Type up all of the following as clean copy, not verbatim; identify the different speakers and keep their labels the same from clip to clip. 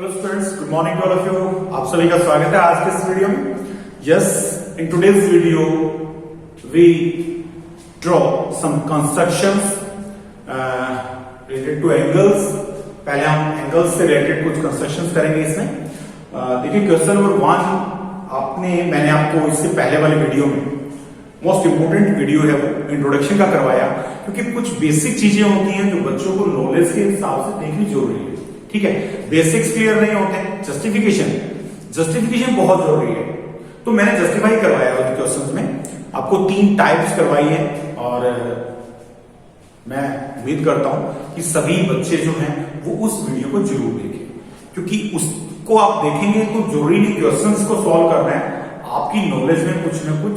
Speaker 1: Hello students, good morning to all of you. आप सभी का स्वागत है आज के इस वीडियो में। Yes, in today's video we draw some constructions related to angles. पहले हम एंगल्स से रिलेटेड कुछ कंस्ट्रक्शंस करेंगे इसमें। देखिए क्वेश्चन नंबर 1 मैंने आपको इससे पहले वाले वीडियो में मोस्ट इंपोर्टेंट वीडियो है वो इंट्रोडक्शन का करवाया, क्योंकि कुछ बेसिक चीजें होती हैं जो बच्चों को नॉलेज के हिसाब से देखनी जरूरी है। ठीक है, बेसिक्स क्लियर नहीं होते, जस्टिफिकेशन बहुत जरूरी है। तो मैंने जस्टिफाई करवाया उन क्वेश्चंस में, आपको 3 टाइप्स करवाई है और मैं उम्मीद करता हूं कि सभी बच्चे जो हैं वो उस वीडियो को जरूर देखें, क्योंकि उसको आप देखेंगे तो जरूरी नहीं क्वेश्चंस को सॉल्व करना है, आपकी नॉलेज में कुछ ना कुछ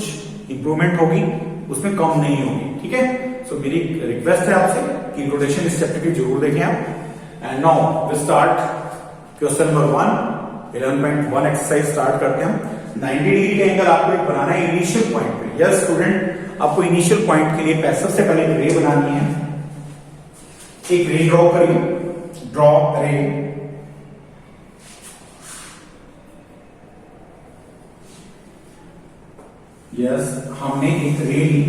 Speaker 1: इंप्रूवमेंट होगी, उसमें कम नहीं होगी। ठीक है, सो मेरी रिक्वेस्ट है आपसे कि इंट्रोडक्शन इस चैप्टर की जरूर देखें आप। And now we start question number 1 11.1 exercise start करते हैं हम। 90 डिग्री का एंगल आपको एक बनाना है इनिशियल पॉइंट पे। यस स्टूडेंट, आपको इनिशियल पॉइंट के लिए सबसे पहले एक रे बनानी है। एक रे ड्रॉ करिए, ड्रॉ रे। यस, हमने एक रे ली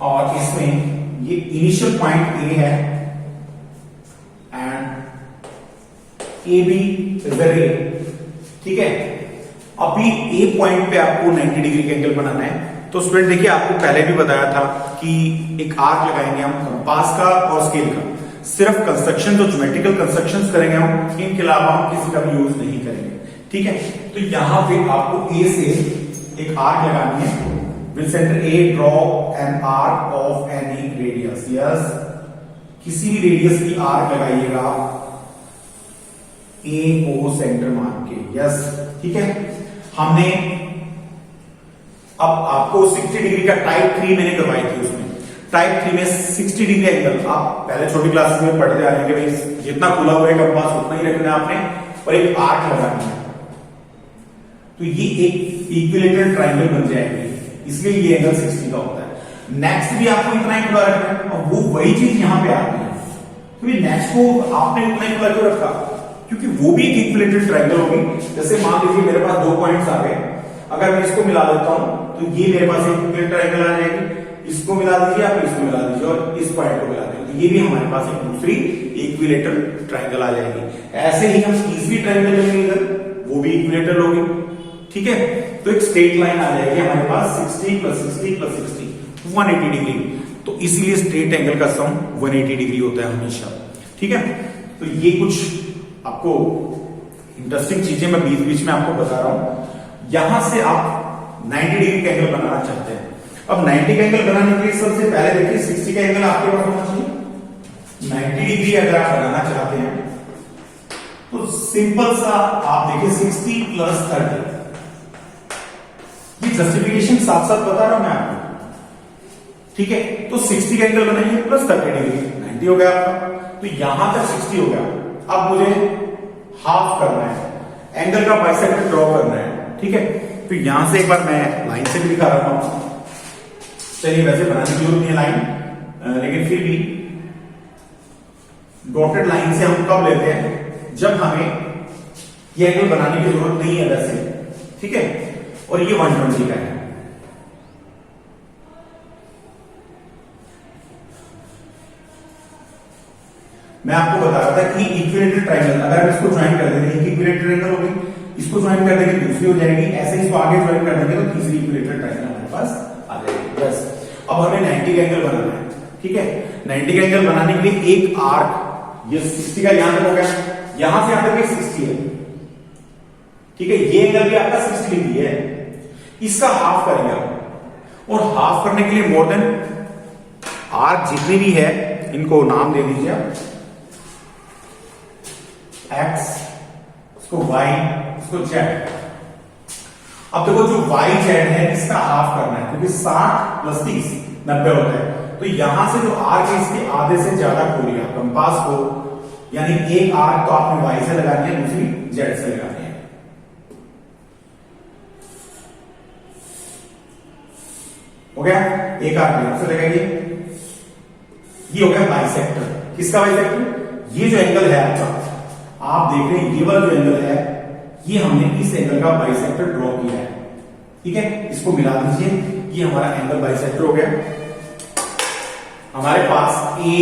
Speaker 1: और इसमें ये इनिशियल पॉइंट ए है and A B is the ray. ठीक है, अभी ए पॉइंट पे आपको 90 डिग्री का एंगल बनाना है। तो स्टूडेंट देखिए, आपको पहले भी बताया था कि एक आर्क लगाएंगे हम कंपास का और स्केल का। सिर्फ कंस्ट्रक्शन जो ज्योमेट्रिकल कंस्ट्रक्शंस करेंगे हम, इनके अलावा हम किसी का भी यूज नहीं करेंगे। ठीक है, तो यहां पे आपको ए से एक आर्क लगानी है। With centre A draw an arc of any radius. Yes, किसी भी रेडियस की आर्क लगाइएगा ए को सेंटर मान के। यस, ठीक है, हमने अब आपको 60 डिग्री का टाइप 3 मैंने करवाई थी। उसमें टाइप 3 में 60 डिग्री एंगल आप पहले छोटी क्लासेस में पढ़ते आ रहे हैं कि भाई जितना खुला हुआ है कंपास उतना ही रखना है आपने, और एक आर्क लगानी है, तो ये एक इक्विलेटरल ट्रायंगल बन जाएगी, इसलिए ये एंगल 60 का होता है। नेक्स्ट भी आपको इतना ही खुला रखना है, और वो वही चीज यहां पे आती है। क्योंकि नेक्स्ट को आपने उतना ही खुला क्यों रखा? क्योंकि वो भी एक इक्विलेटरल ट्रायंगल होगी। जैसे मान लीजिए मेरे पास 2 पॉइंट्स आ गए, अगर मैं इसको मिला देता हूं तो ये मेरे पास एक इक्विलेटरल ट्रायंगल आ जाएगी। इसको मिला दीजिए, आप इसको मिला दीजिए और इस पॉइंट को मिला दीजिए, तो ये भी हमारे पास एक दूसरी इक्विलेटरल ट्रायंगल आ जाएगी। ऐसे ही हम तीसरी ट्रायंगल लेंगे इधर, वो भी इक्विलेटरल होगी। ठीक है, तो एक स्ट्रेट लाइन आ जाएगी हमारे पास 60 + 60 + 60 180 डिग्री। तो इसीलिए स्ट्रेट एंगल का सम 180 डिग्री होता है हमेशा। ठीक है, तो ये कुछ आपको इंटरेस्टिंग चीजें मैं बीच बीच में आपको बता रहा हूं। यहां से आप 90 डिग्री का एंगल बनाना चाहते हैं। अब 90 का एंगल बनाने के लिए सबसे पहले देखिए 60 का एंगल आपके पास होना चाहिए। 90 डिग्री अगर आप बनाना चाहते हैं तो सिंपल सा आप देखिए 60 + 30। ये जस्टिफिकेशन साथ साथ बता रहा हूं मैं आपको। ठीक है, तो 60 का एंगल बनाइए + 30 डिग्री, 90 हो गया आपका। तो यहां तक 60 हो गया। अब मुझे हाफ करना है, एंगल का बाइसेक्टर ड्रॉ करना है। ठीक है, तो यहां से एक बार मैं लाइन से भी दिखा रहा हूं। चलिए, वैसे बनाने की जरूरत नहीं है लाइन, लेकिन फिर भी डॉटेड लाइन से हम कब लेते हैं? जब हमें ये एंगल बनाने की जरूरत नहीं है वैसे। ठीक है, और ये 120 का है। मैं आपको बता रहा था कि इक्विलेटरल ट्रायंगल अगर हम इसको ज्वाइन कर देंगे, एक इक्विलेटरल ट्रायंगल हो गई, इसको ज्वाइन कर देंगे दूसरी हो जाएगी, ऐसे इसको आगे ज्वाइन कर देंगे तो तीसरी इक्विलेटरल ट्रायंगल हमारे पास आ जाएगी। बस, अब हमें 90 का एंगल बनाना है। ठीक है, 90 का एंगल बनाने के लिए एक आर्क, ये 60 का यहां तक हो गया, यहां से यहां तक 60 है। ठीक है, ये एंगल भी आपका 60 डिग्री है, इसका हाफ करेंगे आप, और हाफ करने के लिए मोर देन आर्क जितनी भी है इनको नाम दे दीजिए आप, x, इसको y, इसको z। अब देखो जो y z है इसका हाफ करना है, क्योंकि 60 + 30 90 होता है। तो यहां से जो आर्क है इसके आधे से ज्यादा खोलिए आप कंपास को, यानी एक आर्क तो आपने y से लगानी है, दूसरी z से लगानी है। हो गया, एक आर्क यहां से लगाइए, ये हो गया बाइसेक्टर। किसका बाइसेक्टर? ये जो एंगल है आपका आप देख रहे हैं ये वाला जो एंगल है, ये हमने इस एंगल का बाइसेक्टर ड्रॉ किया है। ठीक है, इसको मिला दीजिए, ये हमारा एंगल बाइसेक्टर हो गया। हमारे पास ए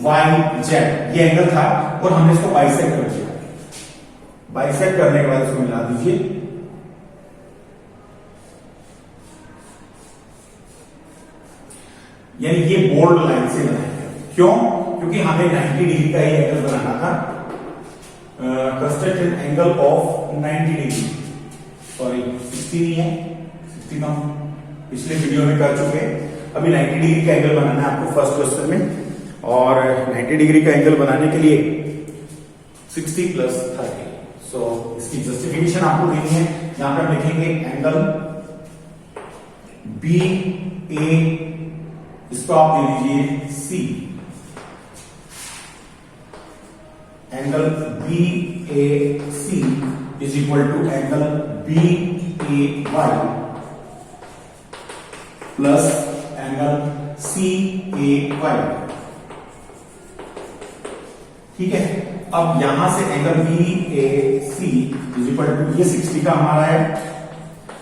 Speaker 1: वाई जेड ये एंगल था और हमने इसको बाइसेक्ट कर दिया। बाइसेक्ट करने के बाद इसको मिला दीजिए, यानी ये बोल्ड लाइन से बनाएंगे। क्यों? क्योंकि हमें 90 डिग्री का ही एंगल बनाना था। Construct an angle of 90 degree, sorry 60 नहीं है, 60 तो हम पिछले वीडियो में कर चुके हैं। अभी 90 डिग्री का एंगल बनाना है आपको फर्स्ट क्वेश्चन में, और 90 डिग्री का एंगल बनाने के लिए 60 प्लस 30। सो इसकी जस्टिफिकेशन आपको देनी है। यहां पर लिखेंगे एंगल बी ए, इसको आप दे दीजिए C, angle B A C is equal to angle B A Y plus angle C A Y. ठीक है, अब यहां से angle B A C is equal to ये 60 का हमारा है,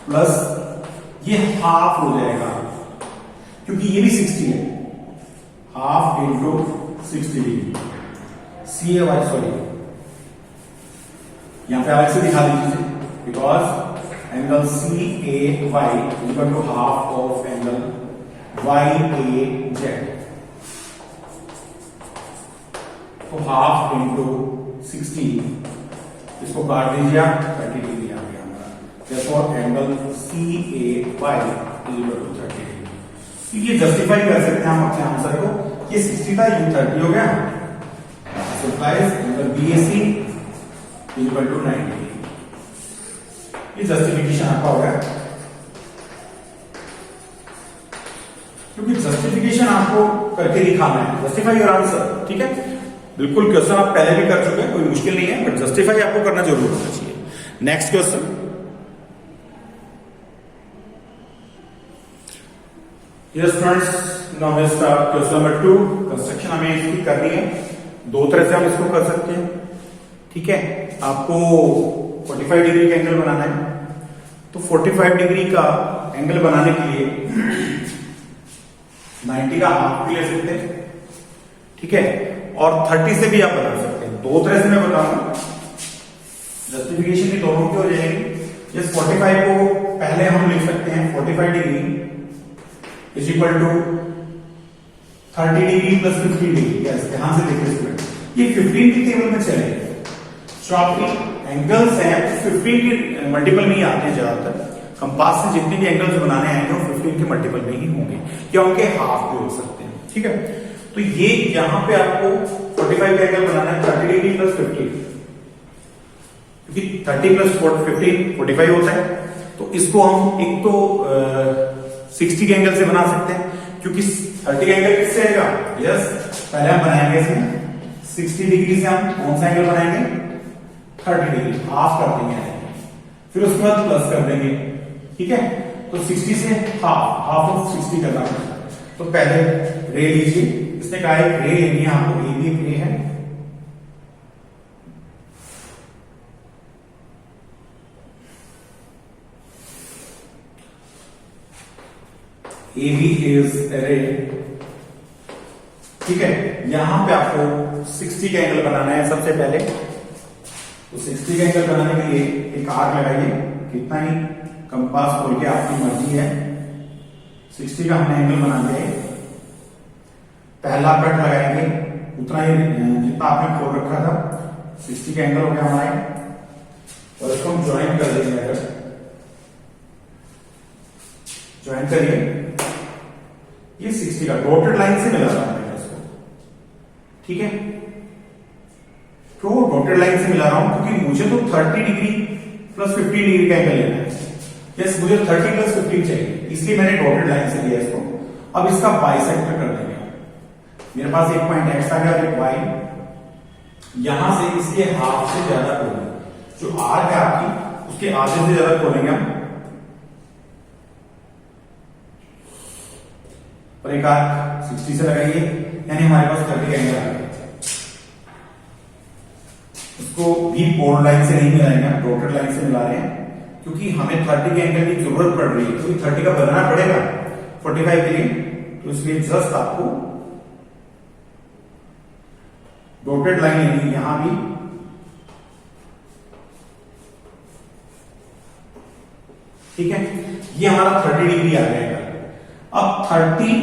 Speaker 1: प्लस ये हाफ हो जाएगा क्योंकि ये भी 60 है, half into 60 degree C A Y, sorry यहां पे अलग से दिखा दीजिए, because angle C A Y equal to half of angle Y A Z. तो हाफ इंटू 60, इसको काट दीजिए आप, 30 डिग्री आ गया हमारा। therefore angle C A Y is equal to 30 degree. ये जस्टिफाई कर सकते हैं हम अपने आंसर को, ये 60 था, ये 30 हो गया। So guys, angle B A C is equal to 90 degree. ये जस्टिफिकेशन आपका हो गया, क्योंकि जस्टिफिकेशन आपको करके दिखाना है। जस्टिफाई योर आंसर, ठीक है, बिल्कुल क्वेश्चन आप पहले भी कर चुके हैं, कोई मुश्किल नहीं है, बट जस्टिफाई आपको करना जरूर होना चाहिए। Next question, yes friends, now let's start question number 2। Construction हमें इसकी करनी है, दो तरह से हम इसको कर सकते हैं। ठीक है, आपको 45 डिग्री का एंगल बनाना है, तो 45 डिग्री का एंगल बनाने के लिए 90 का हाफ भी ले सकते हैं। ठीक है, और 30 से भी आप बना सकते हैं। दो तरह से मैं बताऊंगा, जस्टिफिकेशन भी दोनों की हो जाएगी। इस 45 को पहले हम लिख सकते हैं 45 degree is equal to 30 degree plus 15 degree. Yes, ध्यान से देखिए स्टूडेंट, ये 15 की टेबल में चले, जो आपकी एंगल्स हैं 15 के मल्टीपल में ही आते हैं ज्यादातर। कंपास से जितने भी एंगल्स बनाने आएंगे वो 15 के मल्टीपल में ही होंगे, या उनके हाफ भी हो सकते हैं। ठीक है, तो ये यहां पे आपको 45 का एंगल बनाना है 30 डिग्री प्लस 15, क्योंकि 30 प्लस 15 45 होता है। तो इसको हम एक तो 60 के एंगल से बना सकते हैं, क्योंकि 30 का एंगल किससे आएगा? यस, पहले हम बनाएंगे इसमें 60 डिग्री से हम कौन सा एंगल बनाएंगे? 30 डिग्री, हाफ कर देंगे, फिर उसके बाद प्लस कर देंगे। ठीक है, तो 60 से हाफ ऑफ 60 करना पड़ेगा। तो पहले रे लीजिए, इसने कहा एक रे लेनी है आपको, ए भी एक रे है, AB is रे। ठीक है, यहां पे आपको 60 का एंगल बनाना है सबसे पहले। तो 60 का एंगल बनाने के लिए एक आर्क लगाइए, कितना ही कंपास खोल के आपकी मर्जी है। 60 का हमने एंगल बना दिया है, पहला कट लगाएंगे उतना ही जितना आपने खोल रखा था। 60 का एंगल हो गया हमारे, और इसको हम ज्वाइन कर देंगे। अगर ज्वाइन करिए, ये 60 का डॉटेड लाइन से मिला रहा हूं इसको। ठीक है, क्यों डॉटेड लाइन से मिला रहा हूं? क्योंकि मुझे तो 30 डिग्री प्लस 15 डिग्री का एंगल लेना है। यस, मुझे 30 प्लस 15 चाहिए, इसलिए मैंने डॉटेड लाइन से लिया इसको। अब इसका बाइसेक्टर कर देंगे। मेरे पास एक पॉइंट एक्स आ गया, एक वाई, यहां से इसके हाफ से ज्यादा खोलेंगे, जो आर्क है आपकी उसके आधे से ज्यादा खोलेंगे हम, और एक आर्क 60 से लगाइए, यानी हमारे पास 30 का एंगल आ गया। इसको भी बोल्ड लाइन से नहीं मिलाएंगे, डॉटेड लाइन से मिला रहे हैं क्योंकि हमें 30 के एंगल की जरूरत पड़ रही है, क्योंकि 30 का बनाना पड़ेगा 45 के लिए, तो इसलिए जस्ट आपको डॉटेड लाइन लेनी, यहां भी ठीक है। ये हमारा 30 डिग्री आ जाएगा। अब 30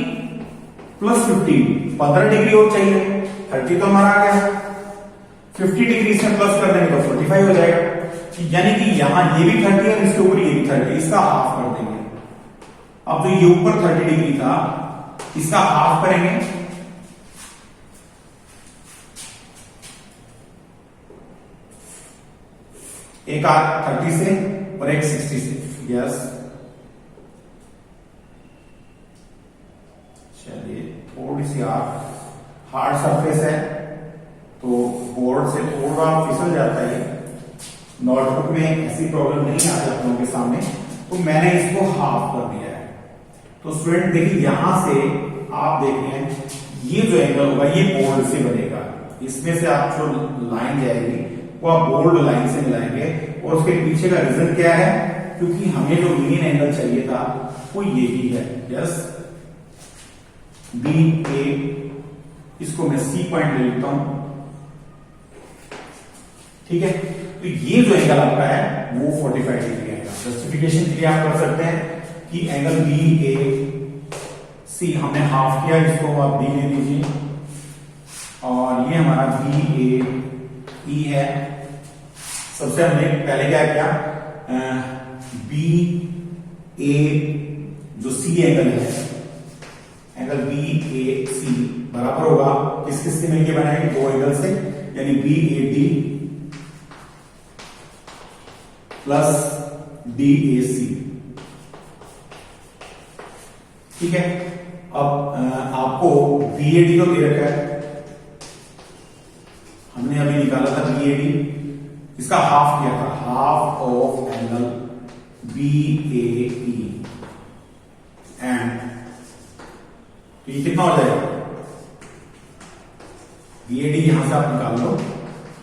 Speaker 1: प्लस 15 15 डिग्री और चाहिए, 30 तो हमारा आ गया, 50 डिग्री इसमें प्लस कर देंगे तो 45 हो जाएगा, यानी कि यहां ये भी 30 है और इसके ऊपर ये भी 30, इसका हाफ कर देंगे। अब तो ये ऊपर 30 डिग्री था, इसका हाफ करेंगे, एक 30 से और एक 60 से, यस। चलिए थोड़ी सी हार्ड सरफेस है तो बोर्ड से थोड़ा फिसल जाता है, नोटबुक में ऐसी प्रॉब्लम नहीं आ जाती उनके सामने, तो मैंने इसको हाफ कर दिया है। तो स्टूडेंट देखिए यहां से आप देख रहे हैं ये जो एंगल होगा ये बोल्ड से बनेगा, इसमें से आप जो लाइन जाएगी वो आप बोल्ड लाइन से मिलाएंगे, और उसके पीछे का रीजन क्या है, क्योंकि हमें जो मेन एंगल चाहिए था वो यही है, यस। बी ए, इसको मैं सी पॉइंट ले लेता हूं, ठीक है। तो ये जो एंगल आपका है वो 45 डिग्री आएगा। जस्टिफिकेशन के लिए आप कर सकते हैं कि एंगल बी ए सी हमने हाफ किया, इसको आप बी ले लीजिए, और ये हमारा बी ए ई है। सबसे हमने पहले क्या किया, बी ए जो सी एंगल है, एंगल बी ए सी बराबर होगा किस किस से मिलकर बनाएंगे, दो एंगल से, यानी B A D plus D A C, ठीक है। अब आपको बी ए डी तो दे रखा है, हमने अभी निकाला था बी ए डी, इसका हाफ किया था, half of angle B A E, and तो ये कितना हो जाएगा, बी ए डी यहां से आप निकाल लो,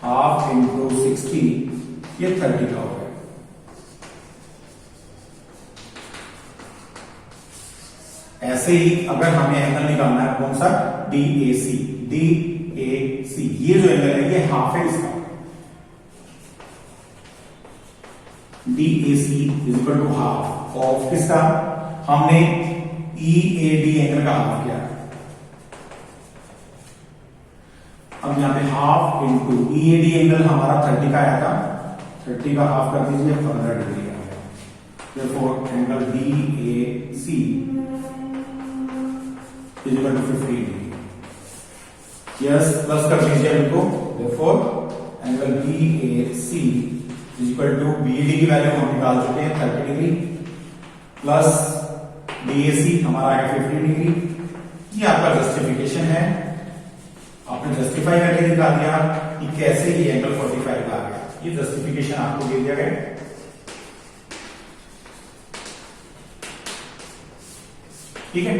Speaker 1: हाफ इंटू 60, ये 30 का हो गया। ऐसे ही अगर हमें एंगल निकालना है कौन सा, D A C, D A सी, ये जो एंगल है ये हाफ है इसका, D A C is equal to half of किसका, हमने ई ए डी एंगल का हाफ किया। अब यहां पे half into E A D angle हमारा 30 का आया था, 30 का हाफ कर दीजिए 15 डिग्री का, therefore angle D A C is equal to 50 degree, yes. Plus कर लीजिए इनको, therefore angle B A C is equal to B D की वैल्यू हम निकाल चुके हैं 30 degree, plus D A C हमारा आएगा 50 डिग्री। ये आपका जस्टिफिकेशन है, आपने जस्टिफाई करके निकाल दिया कि कैसे ये एंगल 45 का आ गया, ये जस्टिफिकेशन आपको दे दिया गया, ठीक है।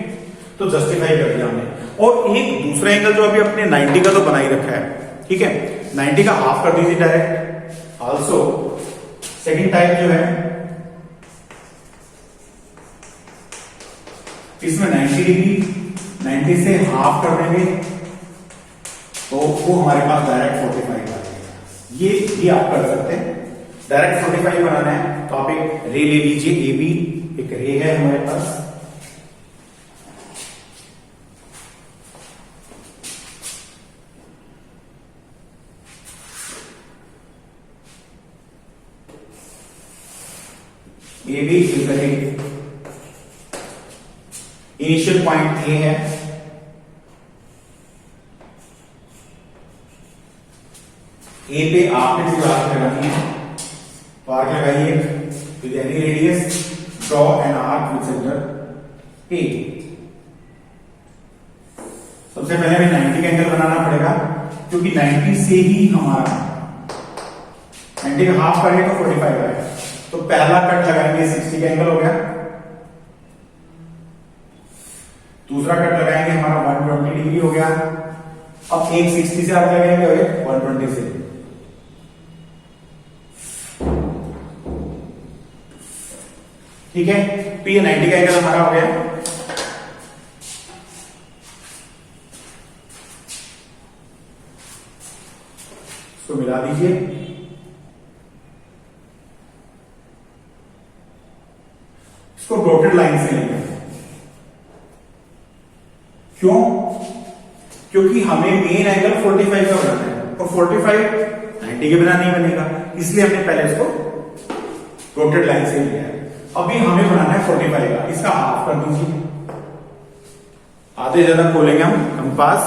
Speaker 1: तो जस्टिफाई कर दिया हमने, और एक दूसरा एंगल जो अभी अपने 90 का तो बना ही रखा है, ठीक है, 90 का हाफ कर दीजिए डायरेक्ट। आल्सो सेकंड टाइप जो है इसमें 90 डिग्री 90 से हाफ कर देंगे तो वो हमारे पास डायरेक्ट 45 आ जाएगा। ये आप कर सकते हैं, डायरेक्ट 45 बनाना है तो आप एक रे ले लीजिए, ए बी एक रे है हमारे पास, ए बी इज रे, इनिशियल पॉइंट ए है, ए पे आपने जो आर्क लगानी है तो आर्क लगाइए with any radius, draw an arc with centre A. सबसे पहले हमें 90 का एंगल बनाना पड़ेगा, क्योंकि 90 से ही हमारा 90 का हाफ करेंगे तो 45 आएगा, तो पहला कट लगाएंगे 60 का एंगल हो गया, दूसरा कट लगाएंगे हमारा 120 डिग्री हो गया, अब एक 60 से आप लगाएंगे और एक 120 से, ठीक है, तो ये 90 का एंगल हमारा हो गया। इसको मिला दीजिए। इसको डॉटेड लाइन से लेंगे। क्यों? क्योंकि हमें मेन एंगल 45 का बनाना है और 45 90 के बिना नहीं बनेगा, इसलिए हमने पहले इसको डॉटेड लाइन से लिया है। अभी हमें बनाना है 45 का, इसका हाफ कर दीजिए। आधे ज्यादा खोलेंगे हम कंपास,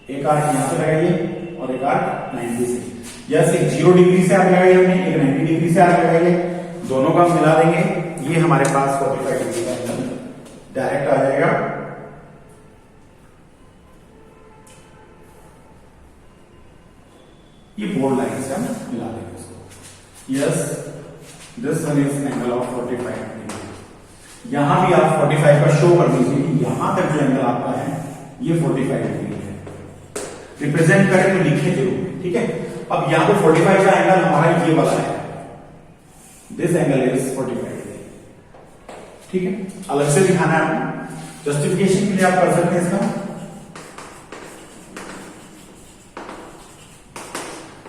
Speaker 1: एक आर्क यहां से लगाइए और एक आर्क 90 से। यस, एक 0 डिग्री से आर्क लगाइए हमने, एक 90 डिग्री से आर्क लगाइए, दोनों का मिला देंगे। ये हमारे पास 45 डिग्री का एंगल डायरेक्ट आ जाएगा। ये बोल्ड लाइन से हम मिला देंगे इसको। Yes, this one is angle of 45 degree. यहां भी आप 45 का शो कर दीजिए कि यहां तक जो एंगल आपका है ये 45 डिग्री है। रिप्रेजेंट करें तो लिखें जरूर, ठीक है। अब यहां पे 45 का एंगल हमारा ये वाला है, दिस एंगल इज 45 डिग्री, ठीक है। अलग से दिखाना है आपको, जस्टिफिकेशन के लिए आप कर सकते हैं इसका।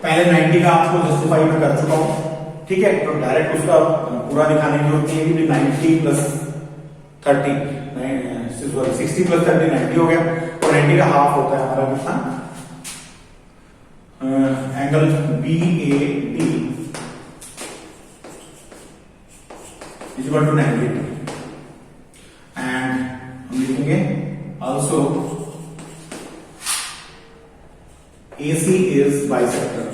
Speaker 1: पहले 90 का आपको जस्टिफाई में कर चुका हूं, ठीक है। तो डायरेक्ट उसका पूरा दिखाने की जरूरत नहीं है कि 90 प्लस 30 60 प्लस 30 90 हो गया, और 90 का हाफ होता है हमारा कितना, angle BAD is equal to 90 and हम लिखेंगे also AC is bisector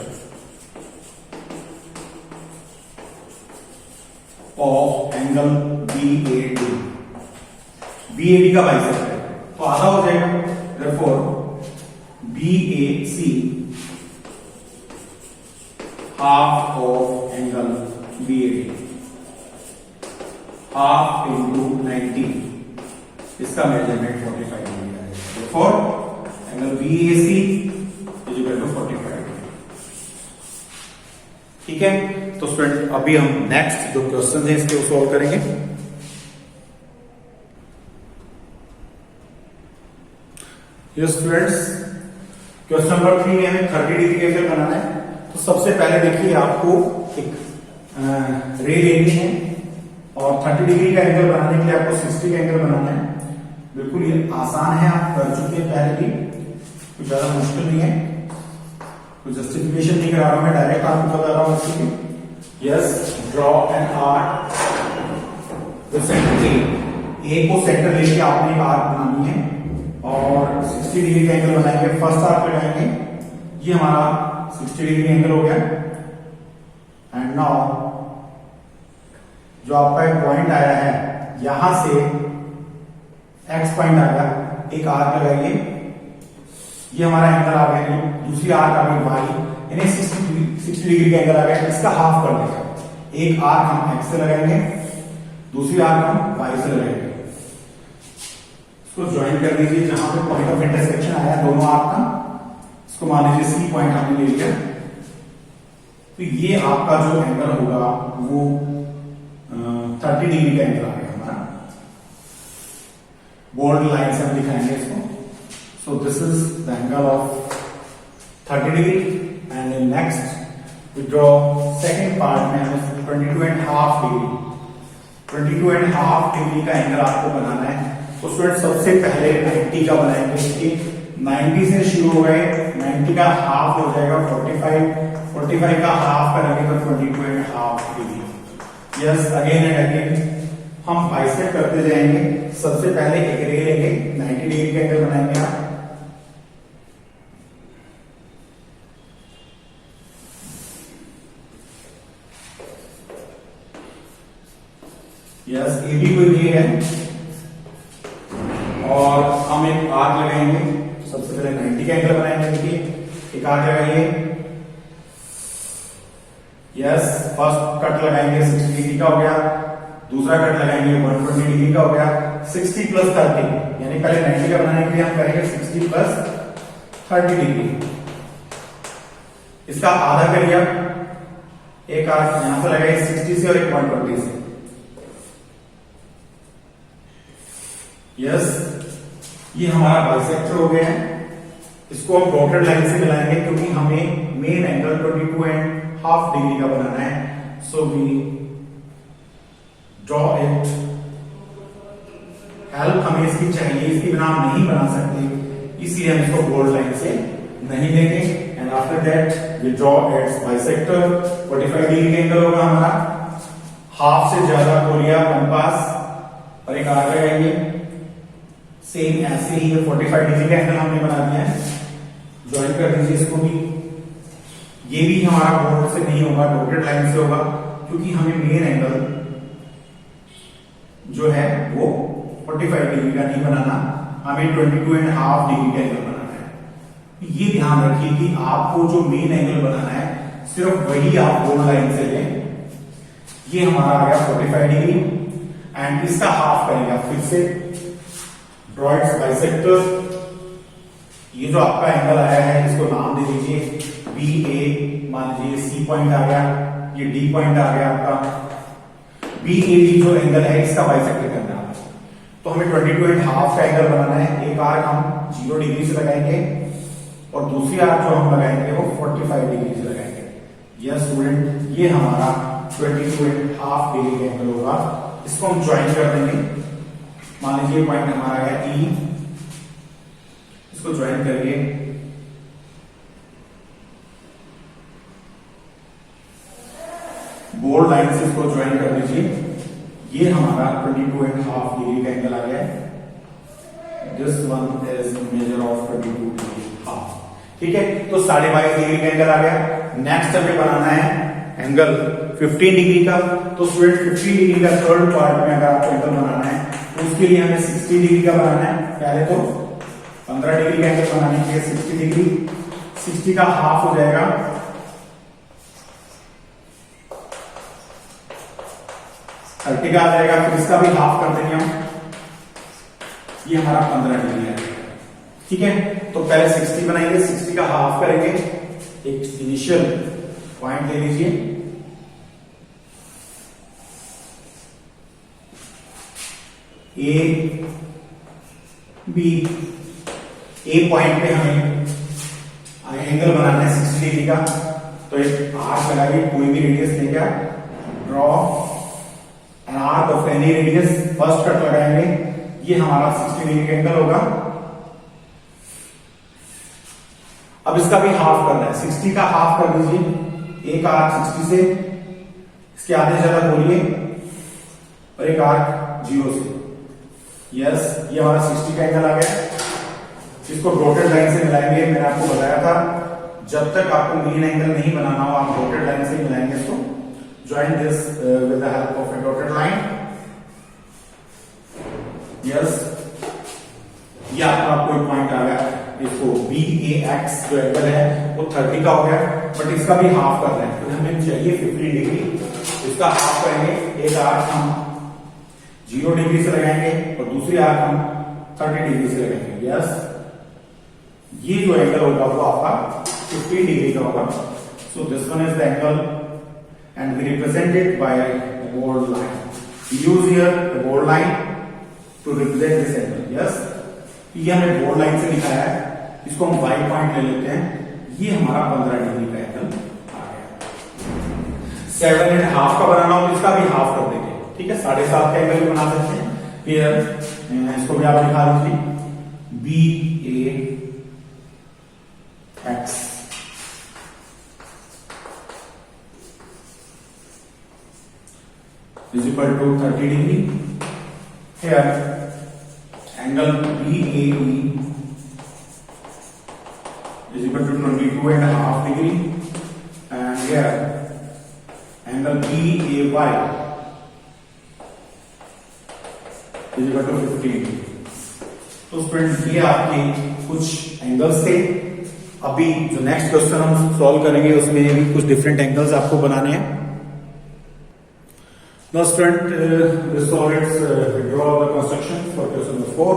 Speaker 1: of angle BAD। BAD का बाइसेक्टर तो आधा हो जाएगा, therefore BAC half of angle BAD, half into 90, इसका मेजरमेंट 45 डिग्री आएगा। therefore angle BAC is equal to 45, ठीक है। तो स्टूडेंट अभी हम नेक्स्ट जो क्वेश्चन है इसके सॉल्व करेंगे। ये स्टूडेंट्स क्वेश्चन नंबर 3 में हमें 30 डिग्री का एंगल बनाना है। तो सबसे पहले देखिए आपको एक रे लेनी है और 30 डिग्री का एंगल बनाने के लिए आपको 60 का एंगल बनाना है। बिल्कुल ये आसान है, आप कर चुके हैं पहले भी, कुछ ज्यादा मुश्किल नहीं है। तो जस्टिफिकेशन नहीं करा रहा हूं मैं, डायरेक्ट आपको बता रहा हूं इसकी। Yes, draw an arc with centre A को सेंटर लेके आपने एक आर्क बनानी है और 60 डिग्री का एंगल बनाएंगे। फर्स्ट आर्क लगाएंगे, ये हमारा 60 डिग्री एंगल हो गया। एंड नाउ जो आपका एक पॉइंट आया है, यहां से एक्स पॉइंट आया, एक आर्क लगाइए, ये हमारा एंगल आ गया। दूसरी आर्क आ गई वाई, यानी 60 डिग्री का एंगल आ गया। इसका हाफ कर देगा, एक आर्क हम एक्स से लगाएंगे, दूसरी आर्क हम वाई से लगाएंगे। इसको ज्वाइन कर दीजिए जहां पे पॉइंट ऑफ इंटरसेक्शन आया दोनों आर्क का, इसको मान लीजिए सी पॉइंट हमने ले लिया। तो ये आपका जो एंगल होगा वो 30 डिग्री का एंगल आ गया हमारा। बोल्ड लाइन से हम दिखाएंगे इसको। So this is the angle of 30 degree, and in next we draw second part में हमें 22.5 डिग्री 22.5 डिग्री का एंगल आपको बनाना है। तो स्टूडेंट सबसे पहले 90 का बनाएंगे। 90 से शुरू हो गए, 90 का हाफ हो जाएगा 45 का हाफ करेंगे तो 22.5 degree. Yes, again and again हम बाइसेक्ट करते जाएंगे। सबसे पहले एक रे लेंगे, 90 डिग्री का एंगल बनाएंगे आप। यस, ए भी कोई रे है और हम एक आर्क लगाएंगे। सबसे पहले 90 का एंगल बनाएंगे, देखिए एक आर्क लगाइए। यस, फर्स्ट कट लगाएंगे 60 डिग्री का हो गया, दूसरा कट लगाएंगे 120 डिग्री का हो गया। 60 प्लस 30 यानी पहले 90 का बनाने के लिए हम करेंगे 60 प्लस 30 डिग्री। इसका आधा करिए एक आर्क यहां से लगाइए 60 से और एक 120 से। यस, ये हमारा बाइसेक्टर हो गया है। इसको हम डॉटेड लाइन से मिलाएंगे क्योंकि हमें मेन एंगल 22.5 डिग्री का बनाना है। So we draw it. Help हमें इसकी चाहिए, इसकी बिना हम नहीं बना सकते, इसलिए हम इसको बोल्ड लाइन से नहीं लेंगे। And after that we draw its bisector. 45 degree का एंगल होगा हमारा, हाफ से ज्यादा कोरिया कंपास और एक आर्क लगाएंगे। सेम ऐसे ही 45 डिग्री का एंगल हमने बना दिया है, ज्वाइन कर दीजिए इसको भी। ये भी हमारा बोल्ड से नहीं होगा, डॉटेड लाइन से होगा, क्योंकि हमें मेन एंगल जो है वो 45 डिग्री का नहीं बनाना, हमें 22.5 डिग्री का एंगल बनाना है। ये ध्यान रखिए कि आपको जो मेन एंगल बनाना है सिर्फ वही आप बोल्ड लाइन से लें। ये हमारा आ गया 45 डिग्री एंड इसका हाफ करेंगे आप फिर से। Draw its bisector. ये जो आपका एंगल आया है इसको नाम दे दीजिए बी ए, मान लीजिए सी पॉइंट आ गया, ये डी पॉइंट आ गया आपका। बी ए बी जो एंगल है इसका बाइसेक्टर करना है, तो हमें 22.5 का एंगल बनाना है। एक आर्क हम 0 डिग्री से लगाएंगे और दूसरी आर्क जो हम लगाएंगे वो 45 डिग्री से लगाएंगे। यस स्टूडेंट, ये हमारा 22.5 डिग्री का एंगल होगा। इसको हम ज्वाइन कर देंगे। मान लीजिए पॉइंट हमारा है ई, इसको ज्वाइन करिए। बोल्ड लाइन से इसको ज्वाइन कर दीजिए। ये हमारा 22.5 डिग्री का एंगल आ गया है। This one is measure of 22.5। ठीक है, तो 22.5 डिग्री का एंगल आ गया। नेक्स्ट हमें बनाना है एंगल 15 डिग्री का। तो स्टूडेंट 15 डिग्री का थर्ड पार्ट में अगर आपको एंगल बनाना है तो उसके लिए हमें 60 डिग्री का बनाना है। पहले तो 15 डिग्री का एंगल बनाने के लिए 60 डिग्री, 60 का हाफ हो जाएगा 30 का आ जाएगा, फिर इसका भी हाफ कर देंगे हम। ये हमारा 15 डिग्री है। ठीक है, तो पहले 60 बनाएंगे, 60 का हाफ करेंगे। एक इनिशियल पॉइंट ले लीजिए, ए बी। ए पॉइंट पे हमें एंगल बनाना है 60 डिग्री का, तो एक आर्क लगाइए, कोई भी रेडियस लेकर draw an arc of any radius. First cut लगाएंगे, ये हमारा 60 डिग्री का एंगल होगा। अब इसका भी हाफ करना है, 60 का हाफ कर दीजिए। एक आर्क 60 से, इसके आधे ज्यादा बोलिए, और एक आर्क 0 से। यस, ये हमारा 60 का एंगल आ गया। इसको डॉटेड लाइन से मिलाएंगे। मैंने आपको बताया था जब तक आपको मेन एंगल नहीं बनाना हो आप डॉटेड लाइन से मिलाएंगे इसको। Join this with the help of A dotted line. Yes, ये आपका कोई पॉइंट आ गया। इसको बी ए एक्स जो एंगल है वो 30 का हो गया, बट इसका भी हाफ करना है, तो हमें चाहिए 15 डिग्री। इसका हाफ करेंगे। एक आर्क हम 0 डिग्री से लगाएंगे और दूसरी आर्क हम 30 डिग्री से लगाएंगे। यस, ये जो एंगल होगा वो आपका 15 डिग्री का होगा। So this one is the angle and we represent it by a bold line. We use here a bold line to represent this angle. Yes, ये हमने बोल्ड लाइन से लिखा है, इसको हम y पॉइंट ले लेते हैं। ये हमारा 15 डिग्री का एंगल आ गया। 7.5 का बनाना हो तो इसका भी हाफ कर देंगे। ठीक है, 7.5 का एंगल भी बना सकते हैं। फिर इसको भी आप दिखा दीजिए, B A X is equal to 30 degree. Here angle BAE is equal to 22.5 degree, and here angle BAY is equal to 15. तो स्टूडेंट ये आपके कुछ एंगल्स थे। अभी जो नेक्स्ट क्वेश्चन हम सॉल्व करेंगे उसमें भी कुछ डिफरेंट एंगल्स आपको बनाने हैं। Now student, this all let's draw the construction for question number 4.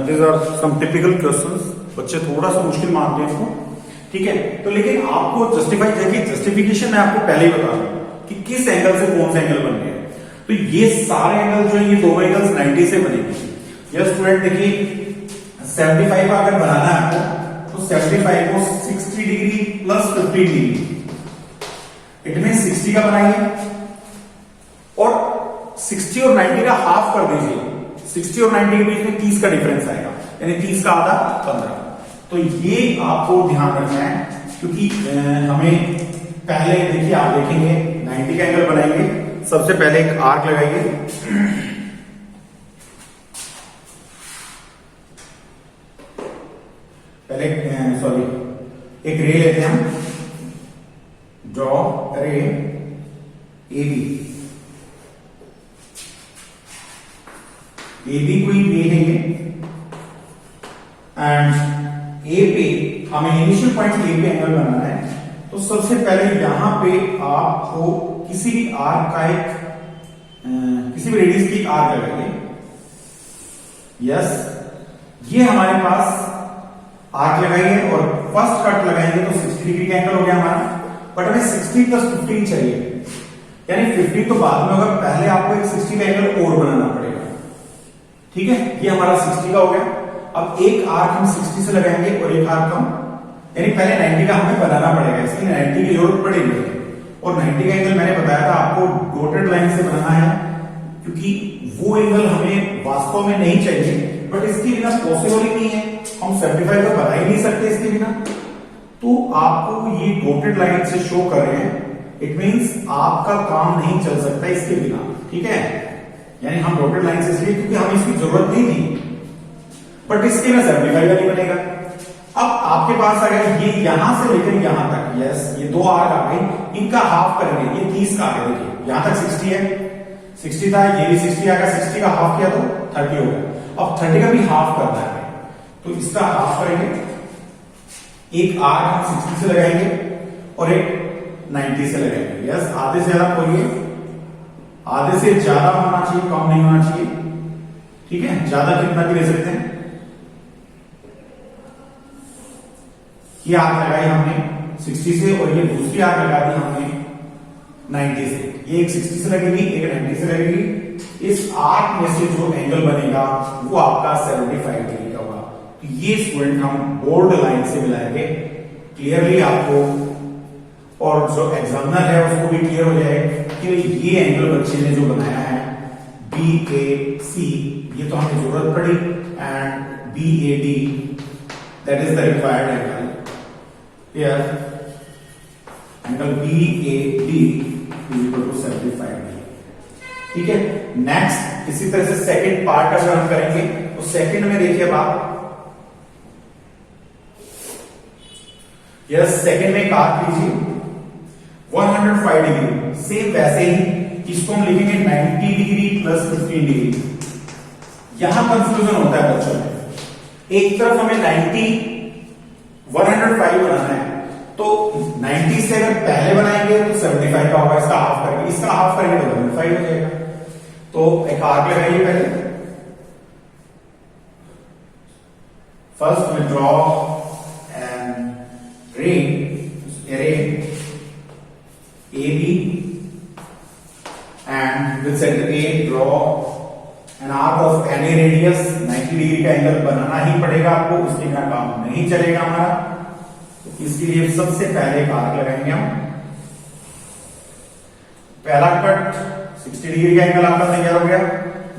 Speaker 1: These are some typical questions. बच्चे थोड़ा सा मुश्किल मानते हैं इसको, ठीक है। तो लेकिन आपको जस्टिफाई देखिए, जस्टिफिकेशन मैं आपको पहले ही बता दूं कि किस एंगल से कौन सा एंगल बन गया है। तो ये सारे एंगल जो है ये दोनों एंगल्स 90 से बनेंगे। यस स्टूडेंट देखिए 75 का अगर बनाना है आपको तो 75 को 60 degree plus 15 degree, it mean 60 का बनाइए और 60 और 90 का हाफ कर दीजिए। 60 और 90 के बीच में 30 का डिफरेंस आएगा, यानी 30 का आधा 15। तो ये आपको ध्यान रखना है, क्योंकि हमें पहले देखिए आप देखेंगे 90 का एंगल बनाएंगे। सबसे पहले एक आर्क लगाइए, पहले एक रे लेते हैं हम, ड्रॉ रे ए बी कोई ए है ये, एंड ए पे हमें इनिशियल पॉइंट ए पे एंगल बनाना है। तो सबसे पहले यहां पे आपको किसी भी आर्क का एक किसी भी रेडियस की आर्क लगाइए। यस, ये हमारे पास आर्क लगाइए और फर्स्ट कट लगाएंगे तो 60 डिग्री का एंगल हो गया हमारा, बट हमें 60 प्लस 15 चाहिए, यानी 50 तो बाद में होगा, पहले आपको एक 60 का एंगल और बनाना पड़ेगा। ठीक है, ये हमारा 60 का हो गया। अब एक आर्क हम 60 से लगाएंगे और एक आर्क हम, यानी पहले 90 का हमें बनाना पड़ेगा, इसलिए 90 की जरूरत पड़ेगी। और 90 का एंगल मैंने बताया था आपको डॉटेड लाइन से बनाना है, क्योंकि वो एंगल हमें वास्तव में नहीं चाहिए, बट इसके बिना पॉसिबल ही नहीं है, हम 75 का बना ही नहीं सकते इसके बिना। तो आपको ये डॉटेड लाइन से शो कर रहे हैं, इट मींस आपका काम नहीं चल सकता इसके बिना। ठीक है, यानी हम डॉटेड लाइन से इसलिए क्योंकि हमें इसकी जरूरत नहीं थी, बट इसके बिना 75 का नहीं बनेगा। अब आपके पास आ गया ये यहां से लेकर यहां तक, यस ये दो आर्क आ गए, इनका हाफ करेंगे, ये 30 का आ गया, देखिए यहां तक 60 है, 60 था, ये भी 60 आ गया, 60 का हाफ किया तो 30 हो गया। अब 30 का भी हाफ करना है, तो इसका हाफ करेंगे, एक आर्क हम 60 से लगाएंगे और एक 90 से लगाएंगे। यस, आधे से ज्यादा खोलिए, आधे से ज्यादा होना चाहिए, कम नहीं होना चाहिए। ठीक है, ज्यादा कितना भी ले सकते हैं। ये आर्क लगाई हमने 60 से और ये दूसरी आर्क लगा दी हमने 90 से। ये एक 60 से लगेगी, एक 90 से लगेगी। इस आर्क में से जो एंगल बनेगा वो आपका 75 डिग्री का होगा। तो ये स्टूडेंट हम बोल्ड लाइन से मिलाएंगे क्लियरली आपको, और जो एग्जामिनर है उसको भी क्लियर हो जाए कि ये एंगल बच्चे ने जो बनाया है BAC, ये तो हमें जरूरत पड़ी, and BAD that is the required angle. Here angle BAD is equal to 75 degree. ठीक है, नेक्स्ट इसी तरह से सेकंड पार्ट अगर हम करेंगे तो सेकंड में देखिए अब आप, यस सेकंड में एक आर्क लीजिए 105 डिग्री, सेम वैसे ही इसको हम लिखेंगे 90 डिग्री प्लस 15 डिग्री। यहां कंफ्यूजन होता है बच्चों में, एक तरफ हमें 105 बनाना है, तो 90 से अगर पहले बनाएंगे तो 75 का होगा, इसका हाफ करेंगे, इसका हाफ करेंगे तो 105 हो जाएगा। तो एक आर्क लगाइए पहले, फर्स्ट में ड्रॉ एन रे AB and with center A draw an arc of any radius 90 degree का एंगल बनाना ही पड़ेगा आपको, उसके बिना काम नहीं चलेगा हमारा। तो इसके लिए सबसे पहले एक आर्क लगाएंगे हम, पहला कट 60 डिग्री का एंगल आपका तैयार हो गया।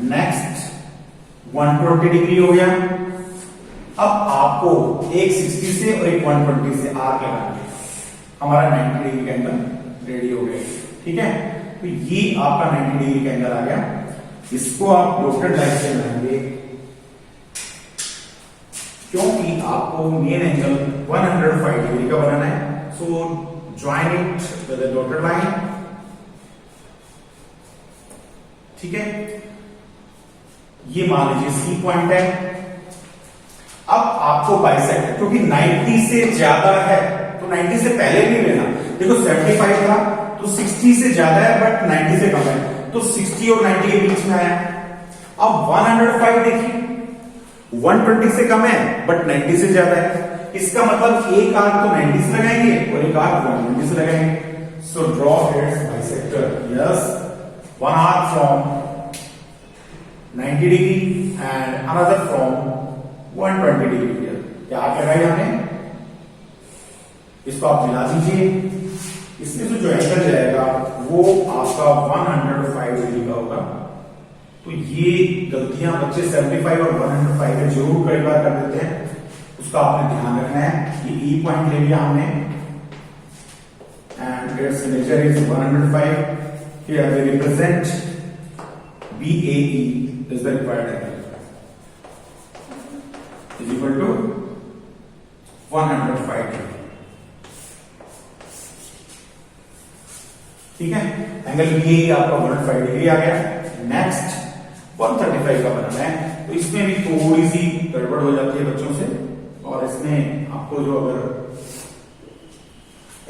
Speaker 1: नेक्स्ट 120 डिग्री हो गया। अब आपको एक 60 से और एक 120 से आर्क लगाएंगे, हमारा 90 डिग्री का एंगल रेडी हो गया। ठीक है, तो ये आपका 90 डिग्री का एंगल आ गया, इसको आप डॉटेड लाइन से बनाएंगे, क्योंकि आपको मेन एंगल 105 डिग्री का बनाना है। सो join it with the dotted line. ठीक है, ये मान लीजिए सी पॉइंट है। अब आपको बाइसेक्ट, क्योंकि 90 से ज्यादा है तो 90 से पहले नहीं लेना, देखो 75 था तो 60 से ज्यादा है बट 90 से कम है, तो 60 और 90 के बीच में आया। अब 105 देखिए 120 से कम है बट 90 से ज्यादा है, इसका मतलब एक आर्क तो 90 से लगाएंगे और एक आर्क 120 से लगाएंगे। So draw its bisector. Yes, one arc from 90 degree and another from 120 degree. क्या आर्क लगाई हमने, इसको आप मिला दीजिए। इसमें से जो एंगल जाएगा वो आपका 105 डिग्री का होगा। तो ये गलतियां बच्चे 75 और 105 में जरूर कई बार कर देते हैं, उसका आपने ध्यान रखना है। ये ई पॉइंट ले लिया हमने and its measure is 105। Here we represent BAE is the required angle is equal to 105 degree. ठीक है, एंगल BAE आपका 105 डिग्री आ गया। नेक्स्ट 135 का बनाना है, तो इसमें भी थोड़ी सी गड़बड़ हो जाती है बच्चों से, और इसमें आपको जो अगर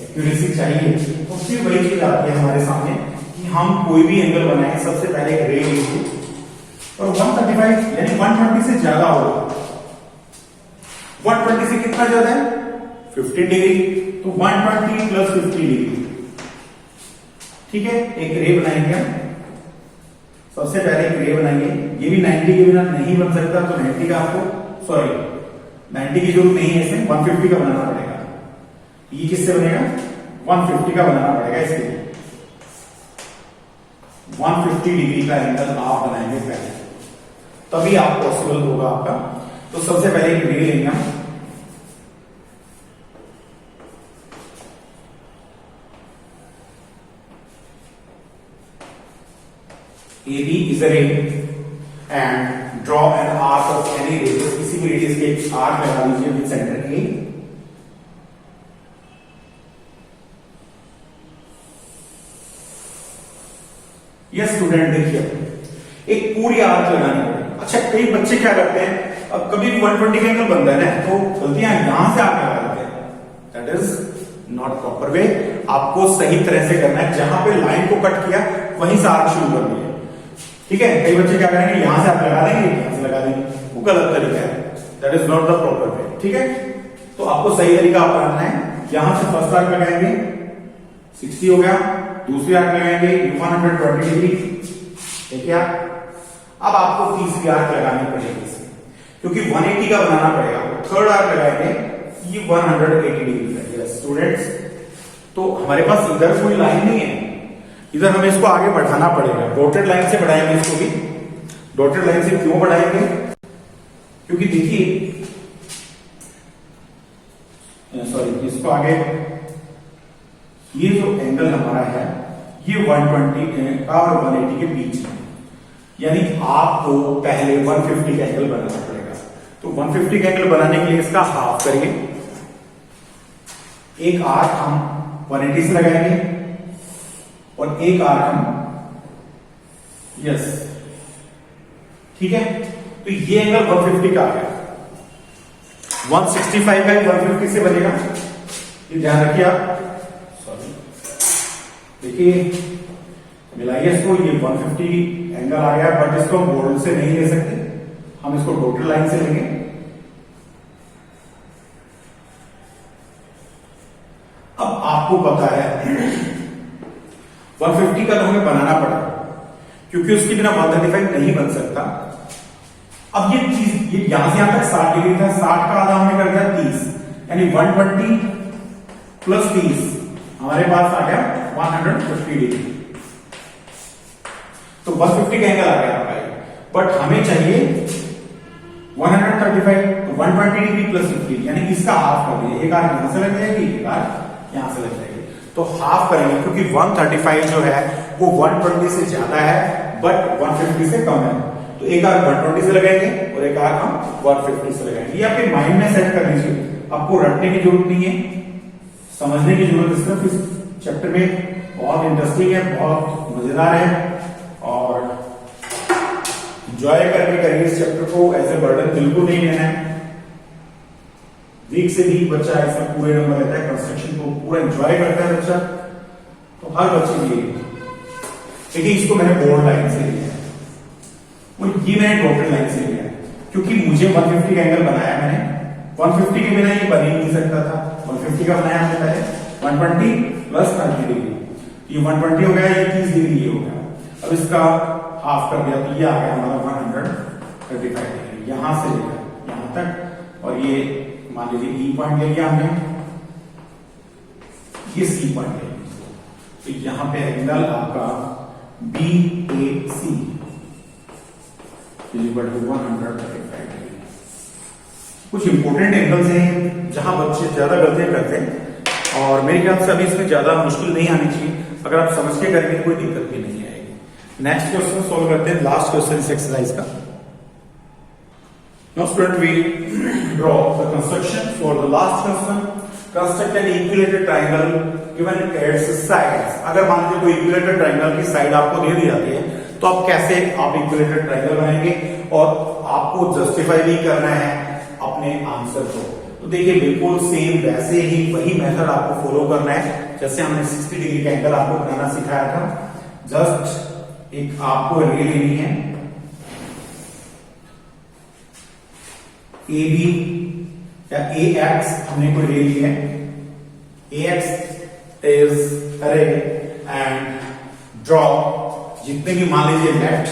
Speaker 1: एक्यूरेसी चाहिए तो फिर वही चीज आती है हमारे सामने कि हम कोई भी एंगल बनाए, सबसे पहले एक रे लीजिए और 135 यानी 120 से ज्यादा होगा। 120 से कितना ज्यादा है, 15 डिग्री, तो 120 प्लस 50 डिग्री। ठीक है, एक रे बनाएंगे हम। सबसे पहले एक रे बनाएंगे, ये भी 90 के बिना नहीं बन सकता, तो 90 का आपको 90 की जरूरत नहीं है, इसमें 150 का बनाना पड़ेगा। ये किससे बनेगा, 150 का बनाना पड़ेगा। इसके लिए 150 डिग्री का एंगल आप बनाएंगे पहले, तभी आप पॉसिबल होगा आपका। तो सबसे पहले एक रे लेंगे हम, AB is a ray and draw an arc of any radius। किसी भी रेडियस के एक आर्क लगा लीजिए with centre A। Yes student, देखिए एक पूरी आर्क लगानी पड़ेगी। अच्छा, कई बच्चे क्या करते हैं, अब कभी 120 का एंगल बनता है ना, तो गलतियां यहां से आर्क लगा देते हैं। That is not proper way. आपको सही तरह से करना है, जहां पे लाइन को कट किया वहीं से आर्क शुरू करनी है। ठीक है, कई बच्चे क्या करेंगे, यहां से आप लगा देंगे, यहां से लगा देंगे, वो गलत तरीका है। That is not the proper way. ठीक है, तो आपको सही तरीका अपनाना है। यहां से फर्स्ट आर्क लगाएंगे 60 हो गया, दूसरी आर्क लगाएंगे 120 डिग्री। देखिए, अब आपको तीसरी आर्क लगानी पड़ेगी इसमें, क्योंकि 180 का बनाना पड़ेगा। थर्ड आर्क लगाएंगे ये 180 डिग्री का। यस स्टूडेंट्स, तो हमारे पास इधर कोई लाइन नहीं है, इधर हमें इसको आगे बढ़ाना पड़ेगा। डॉटेड लाइन से बढ़ाएंगे इसको भी। डॉटेड लाइन से क्यों बढ़ाएंगे, क्योंकि देखिए सॉरी, इसको आगे ये जो एंगल हमारा है ये 120 का और 180 के बीच है, यानी आपको पहले 150 का एंगल बनाना पड़ेगा। तो 150 का एंगल बनाने के लिए इसका हाफ करिए। एक आर्क हम 180 से लगाएंगे और एक आर्क हम, यस ठीक है, तो ये एंगल 150 का आ गया। 165 का 150 से बनेगा, ये ध्यान रखिए आप। सॉरी, देखिए मिलाइए इसको, ये 150 एंगल आ गया, बट इसको हम बोल्ड से नहीं ले सकते, हम इसको टोटल लाइन से लेंगे। अब आपको पता है 150 का तो हमें बनाना पड़ा, क्योंकि उसके बिना 135 नहीं बन सकता। अब ये चीज, ये यहां से यहां तक 60 डिग्री था, 60 का आधा हमने कर दिया 30, यानी 120 प्लस 30 हमारे पास आ गया 150 डिग्री। तो 150 का एंगल आ गया आपका, बट हमें चाहिए 135, तो 120 डिग्री प्लस 50, यानी इसका हाफ कर दिया। एक आर्क यहां से लग जाएगी, एक आर्क यहां से लग जाएगी, तो हाफ करेंगे, क्योंकि 135 जो है वो 120 से ज्यादा है बट 150 से कम है। तो एक आर्क 120 से लगाएंगे और एक आर्क हम 150 से लगाएंगे। ये आपके माइंड में सेट कर लीजिए, आपको रटने की जरूरत नहीं है, समझने की जरूरत है सिर्फ। इस चैप्टर में बहुत इंटरेस्टिंग है, बहुत मजेदार है, और एंजॉय करके करिए इस चैप्टर को। एज ए बर्डन बिल्कुल नहीं लेना है। वीक से वीक बच्चा ऐसा पूरे नंबर लेता है, कंस्ट्रक्शन को पूरा एंजॉय करता है बच्चा, तो हर बच्चे के लिए। देखिए इसको मैंने बोर्ड लाइन से लिया है, और ये मैंने डॉटेड लाइन से लिया है, क्योंकि मुझे 150 का एंगल बनाया मैंने, 150 के बिना ये बन ही नहीं सकता था। 150 का बनाया हमने पहले, 120 प्लस 30 डिग्री, ये 120 हो गया, ये 30 डिग्री ये हो गया। अब इसका हाफ कर दिया तो ये आ गया हमारा 135 डिग्री, यहां से लेकर यहां तक। और ये मान लीजिए ई पॉइंट ले लिया हमने, ये सी पॉइंट ले लिया, तो यहां पे एंगल आपका BAC इक्वल टू 135 डिग्री। कुछ इंपॉर्टेंट एंगल्स हैं जहां बच्चे ज्यादा गलतियां करते हैं, और मेरे ख्याल से अभी इसमें ज्यादा मुश्किल नहीं आनी चाहिए। अगर आप समझ के करेंगे तो कोई दिक्कत भी नहीं आएगी। नेक्स्ट क्वेश्चन सॉल्व करते हैं, लास्ट क्वेश्चन इस एक्सरसाइज का। Now student, we draw the construction for the last question. Construct an equilateral triangle given its sides. अगर मान लीजिए कोई equilateral triangle की साइड आपको दे दी जाती है, तो आप कैसे आप equilateral triangle बनाएंगे, और आपको जस्टिफाई भी करना है अपने आंसर को। तो देखिए बिल्कुल सेम वैसे ही वही मेथड आपको फॉलो करना है जैसे हमने 60 डिग्री का एंगल आपको बनाना सिखाया था। जस्ट एक आपको रे लेनी है, AB या AX हमने कोई रे ली है, AX इज रे, एंड ड्रॉ जितने भी मान लीजिए left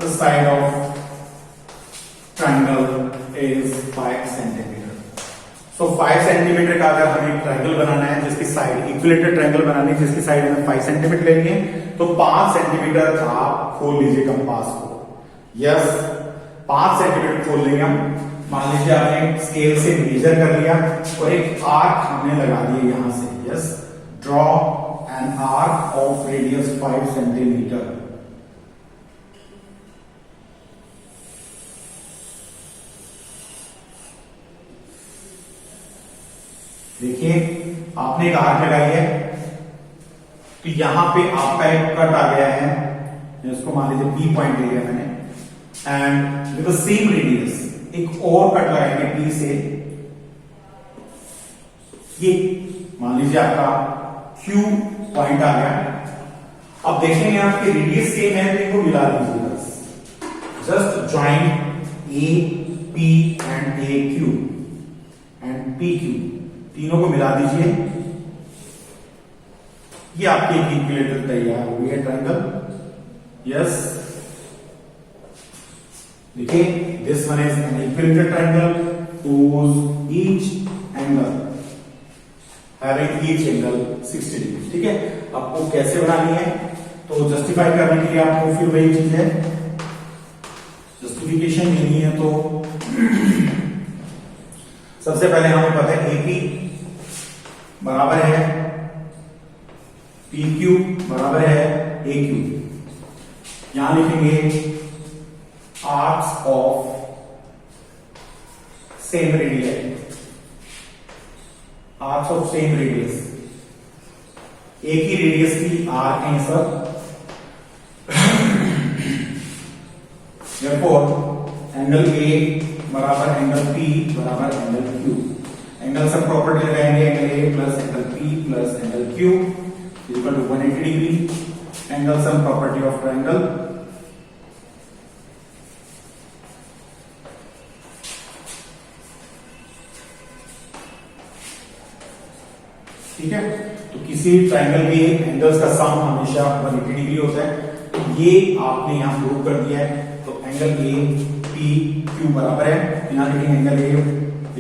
Speaker 1: the side of triangle is 5 centimetre. So 5 centimetre का अगर हमें ट्राइंगल बनाना है जिसकी साइड इक्विलेटरल ट्राइंगल बनानी है जिसकी साइड हमें 5 सेंटीमीटर लेनी है, तो 5 सेंटीमीटर आप खोल लीजिए कंपास को। यस, 5 सेंटीमीटर खोल लेंगे हम। मान लीजिए आपने स्केल से मेजर कर लिया और एक आर्क हमने लगा दिया यहां से। Yes, draw an arc of radius 5 centimetre. देखिए आपने एक आर्क लगाई है, तो यहां पे आपका एक कट आ गया है, इसको मान लीजिए बी पॉइंट ले लिया मैंने, and with the same radius एक और कट लगाएंगे बी से, ये मान लीजिए आपका क्यू पॉइंट आ गया। अब देखेंगे आपकी रेडियस सेम है तो इनको मिला दीजिए बस। Just join A P and A Q and P Q, तीनों को मिला दीजिए। ये आपकी एक इक्विलेटरल तैयार हो गई है ट्राइंगल। यस, देखिए this one is an equilateral triangle whose each angle having each angle 60 degree. ठीक है, आपको कैसे बनानी है, तो जस्टिफाई करने के लिए आपको फिर वही चीज है, जस्टिफिकेशन लेनी है। तो सबसे पहले हमें पता है AP बराबर है PQ बराबर है AQ। यहां लिखेंगे arcs of same radius, arcs of same radius, एक ही रेडियस की आर्क है सब। therefore एंगल A बराबर एंगल P बराबर angle Q। Angle sum property लगाएंगे, angle A plus angle P plus angle Q equal to 180 degree. Angle sum property of triangle, ठीक है। तो किसी ट्राइंगल के एंगल्स का सम हमेशा 180 डिग्री होता है, तो ये आपने यहां प्रूव कर दिया है। तो एंगल ए पी क्यू बराबर है, यहां लिखेंगे angle A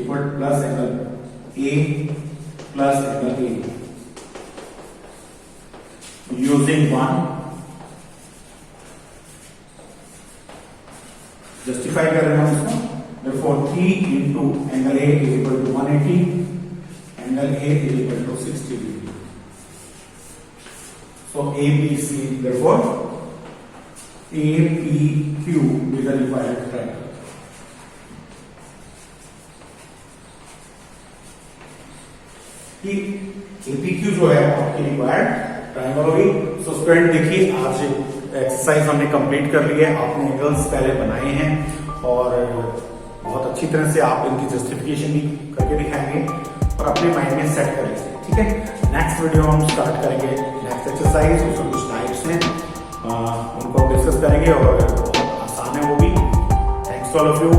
Speaker 1: equal plus angle A plus angle A using 1। Justify कर रहे हैं हम इसको। therefore 3 into angle A is equal to 180, angle A is equal to 60 degree. So ABC, therefore APQ is a required triangle. कि APQ जो है आपकी required triangle होगी। सो स्टूडेंट देखिए आज एक्सरसाइज हमने कंप्लीट कर ली है, आपने एंगल्स पहले बनाए हैं और बहुत अच्छी तरह से आप इनकी जस्टिफिकेशन भी करके दिखाएंगे और अपने माइंड में सेट कर लीजिए। ठीक है, नेक्स्ट वीडियो हम स्टार्ट करेंगे नेक्स्ट एक्सरसाइज, उसमें कुछ टाइप्स हैं उनको डिस्कस करेंगे और बहुत आसान है वो भी। Thanks all of you.